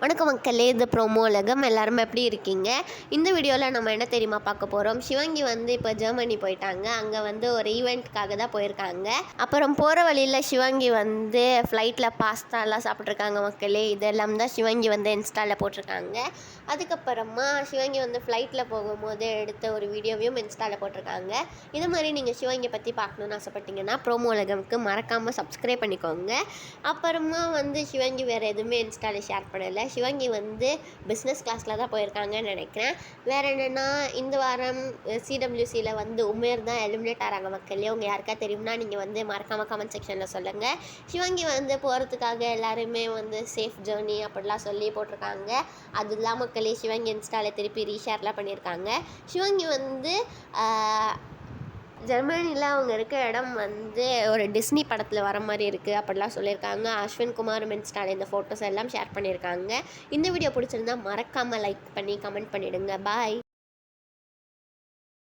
வணக்கம் மக்களே, இது ப்ரோமோ உலகம். எல்லாரும் எப்படி இருக்கீங்க? இந்த வீடியோவில் நம்ம என்ன தெரியுமா பார்க்க போகிறோம்? சிவங்கி இப்போ ஜெர்மனி போயிட்டாங்க. அங்கே ஒரு ஈவெண்ட்காக தான் போயிருக்காங்க. அப்புறம் போகிற வழியில் சிவங்கி ஃப்ளைட்டில் பாஸ்தாலாம் சாப்பிட்ருக்காங்க மக்களே. இதெல்லாம் தான் சிவங்கி இன்ஸ்டாவில் போட்டிருக்காங்க. அதுக்கப்புறமா சிவங்கி ஃப்ளைட்டில் போகும்போது எடுத்த ஒரு வீடியோவையும் இன்ஸ்டாவில் போட்டிருக்காங்க. இது மாதிரி நீங்கள் சிவங்கியை பற்றி பார்க்கணுன்னு ஆசைப்பட்டீங்கன்னா ப்ரோமோ உலகம்க்கு மறக்காமல் சப்ஸ்கிரைப் பண்ணிக்கோங்க. அப்புறமா சிவங்கி வேறு எதுவுமே இன்ஸ்டாவில் ஷேர் பண்ணலை. சிவங்கி பிஸ்னஸ் கிளாஸில் தான் போயிருக்காங்கன்னு நினைக்கிறேன். வேறு என்னென்னா, இந்த வாரம் சிடபிள்யூசியில் உமேர் தான் எலிமினேட் ஆகிறாங்க மக்களே. உங்கள் யாருக்கா தெரியும்னா நீங்கள் மறக்காமல் கமெண்ட் செக்ஷனில் சொல்லுங்கள். சிவங்கி போகிறதுக்காக எல்லாருமே சேஃப் ஜேர்னி அப்படிலாம் சொல்லி போட்டிருக்காங்க. அது இல்லாமல் மக்களே, சிவங்கி இன்ஸ்டாவில் திருப்பி ரீஷேர்லாம் பண்ணியிருக்காங்க. சிவங்கி ஜெர்மனியில் அவங்க இருக்க இடம் ஒரு டிஸ்னி படத்தில் வர மாதிரி இருக்குது அப்படிலாம் சொல்லியிருக்காங்க. அஸ்வின் குமார் இன்ஸ்டாவில் இந்த ஃபோட்டோஸ் எல்லாம் ஷேர் பண்ணியிருக்காங்க. இந்த வீடியோ பிடிச்சிருந்தா மறக்காமல் லைக் பண்ணி கமெண்ட் பண்ணிவிடுங்க. பாய்.